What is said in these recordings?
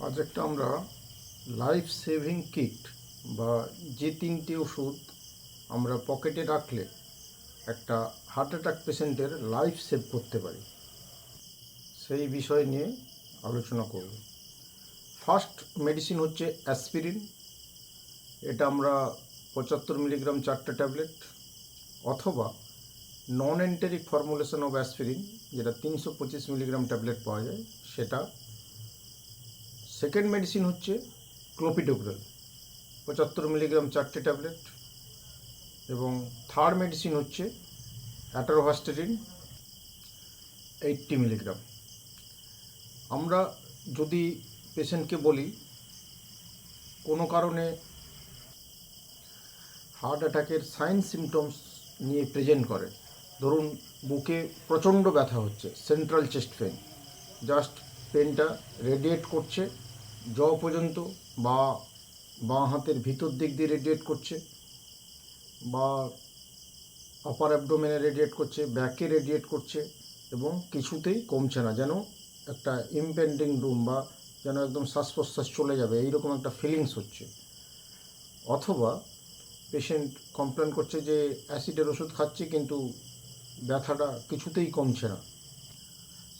আজ একটা আমরা লাইফ সেভিং কিট বা যে তিনটি ওষুধ আমরা পকেটে রাখলে একটা হার্ট অ্যাটাক পেশেন্টের লাইফ সেভ করতে পারি সেই বিষয় নিয়ে আলোচনা করব। ফার্স্ট মেডিসিন হচ্ছে অ্যাসপিরিন। এটা আমরা 75 মিলিগ্রাম 4টে ট্যাবলেট, অথবা নন এন্টেরিক ফর্মুলেশন অফ অ্যাসপিরিন যেটা 325 মিলিগ্রাম ট্যাবলেট পাওয়া যায় সেটা। সেকেন্ড মেডিসিন হচ্ছে ক্লোপিডোগ্রেল, 75 মিলিগ্রাম 4টে ট্যাবলেট। এবং থার্ড মেডিসিন হচ্ছে অ্যাটোরভাস্টেটিন 80 মিলিগ্রাম। আমরা যদি পেশেন্টকে বলি কোনো কারণে হার্ট অ্যাটাকের সাইন সিমটমস নিয়ে প্রেজেন্ট করে, ধরুন বুকে প্রচণ্ড ব্যথা হচ্ছে, সেন্ট্রাল চেস্ট পেন, জাস্ট পেনটা রেডিয়েট করছে জ পর্যন্ত, বা বাঁ হাতের ভিতর দিক দিয়ে রেডিয়েট করছে, বা আপার অ্যাবডোমেনে রেডিয়েট করছে, ব্যাকে রেডিয়েট করছে, এবং কিছুতেই কমছে না, যেন একটা ইমপেন্ডিং ডুম বা যেন একদম শ্বাস প্রশ্বাস চলে যাবে এইরকম একটা ফিলিংস হচ্ছে। অথবা পেশেন্ট কমপ্লেন করছে যে অ্যাসিডের ওষুধ খাচ্ছে কিন্তু ব্যথাটা কিছুতেই কমছে না,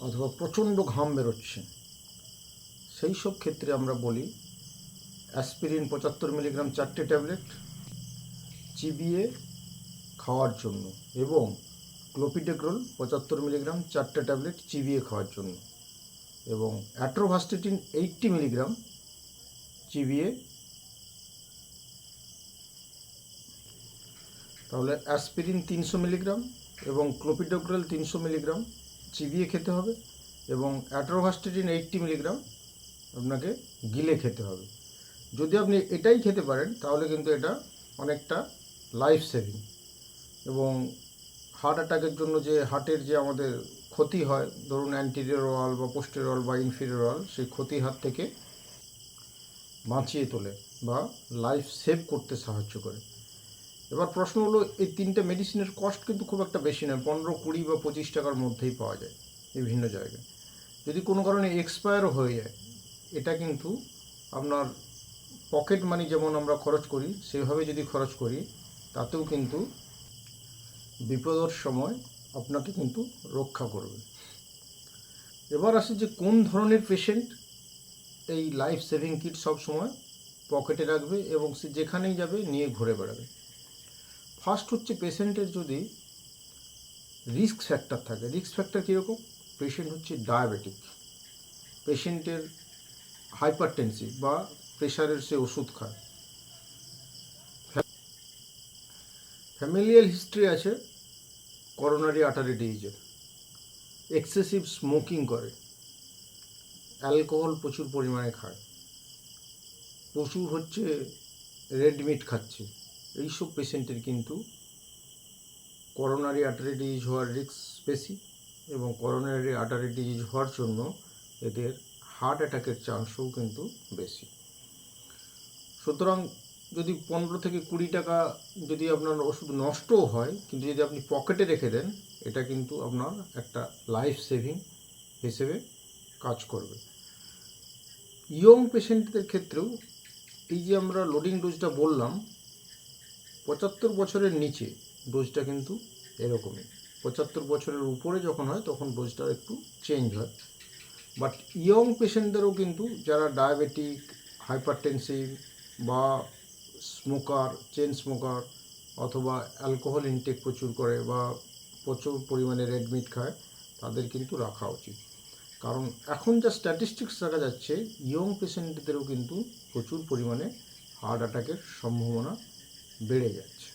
অথবা প্রচণ্ড ঘাম বেরোচ্ছে। সেই সব ক্ষেত্রে আমরা বলি অ্যাসপিরিন 75 মিলিগ্রাম 4টে ট্যাবলেট চিবিয়ে খাওয়ার জন্য, এবং ক্লোপিডোগ্রেল 75 মিলিগ্রাম 4টে ট্যাবলেট চিবিয়ে খাওয়ার জন্য, এবং অ্যাটোরভাস্টেটিন 80 মিলিগ্রাম চিবিয়ে। তাহলে অ্যাসপিরিন 300 মিলিগ্রাম এবং ক্লোপিডোগ্রেল 300 মিলিগ্রাম চিবিয়ে খেতে হবে, এবং অ্যাটোরভাস্টেটিন 80 মিলিগ্রাম আপনাকে গিলে খেতে হবে। যদি আপনি এটাই খেতে পারেন তাহলে কিন্তু এটা অনেকটা লাইফ সেভিং। এবং হার্ট অ্যাটাকের জন্য যে হার্টের যে আমাদের ক্ষতি হয়, ধরুন অ্যান্টিরিয়র ওয়াল বা পোস্টেরিয়র ওয়াল বা ইনফিরিয়র ওয়াল, সেই ক্ষতির হাত থেকে বাঁচিয়ে তোলে বা লাইফ সেভ করতে সাহায্য করে। এবার প্রশ্ন হলো, এই তিনটে মেডিসিনের কস্ট কিন্তু খুব একটা বেশি নয়, 15, 20 বা 25 টাকার মধ্যেই পাওয়া যায় বিভিন্ন জায়গায়। যদি কোনো কারণে এক্সপায়ারও হয়ে যায়, এটা কিন্তু আপনার পকেট মানি যেমন আমরা খরচ করি সেভাবে যদি খরচ করি, তাতেও কিন্তু বিপদের সময় আপনাকে কিন্তু রক্ষা করবে। এবার আসি যে কোন ধরনের পেশেন্ট এই লাইফ সেভিং কিট সব সময় পকেটে রাখবে এবং সে যেখানেই যাবে নিয়ে ঘুরে বেড়াবে। ফার্স্ট হচ্ছে পেশেন্টের যদি রিস্ক ফ্যাক্টর থাকে। রিস্ক ফ্যাক্টর কীরকম? পেশেন্ট হচ্ছে ডায়াবেটিক, পেশেন্টের হাইপারটেনসিভ বা প্রেশারের সে ওষুধ খায়, ফ্যামিলিয়াল হিস্ট্রি আছে করোনারি আর্টারি ডিজিজের, এক্সেসিভ স্মোকিং করে, অ্যালকোহল প্রচুর পরিমাণে খায়, প্রচুর হচ্ছে রেড মিট খাচ্ছে, এইসব পেশেন্টের কিন্তু করোনারি আর্টারি ডিজিজ হওয়ার রিস্ক বেশি, এবং করোনারি আর্টারি ডিজিজ হওয়ার জন্য এদের হার্ট অ্যাটাকের চান্সও কিন্তু বেশি। সুতরাং যদি 15 থেকে 20 টাকা যদি আপনার ওষুধ নষ্টও হয়, কিন্তু যদি আপনি পকেটে রেখে দেন, এটা কিন্তু আপনার একটা লাইফ সেভিং হিসেবে কাজ করবে। ইয়ং পেশেন্টদের ক্ষেত্রেও এই যে আমরা লোডিং ডোজটা বললাম, 75 বছরের নিচে ডোজটা কিন্তু এরকমই, 75 বছরের উপরে যখন হয় তখন ডোজটা একটু চেঞ্জ হয়। বাট ইয়ং পেশেন্টদেরও কিন্তু যারা ডায়াবেটিক, হাইপারটেনসিভ বা স্মোকার, চেন স্মোকার, অথবা অ্যালকোহল ইনটেক প্রচুর করে বা প্রচুর পরিমাণে রেড মিট খায়, তাদের কিন্তু রাখা উচিত। কারণ এখন যা স্ট্যাটিস্টিক্স দেখা যাচ্ছে, ইয়ং পেশেন্টদেরও কিন্তু প্রচুর পরিমাণে হার্ট অ্যাটাকের সম্ভাবনা বেড়ে যাচ্ছে।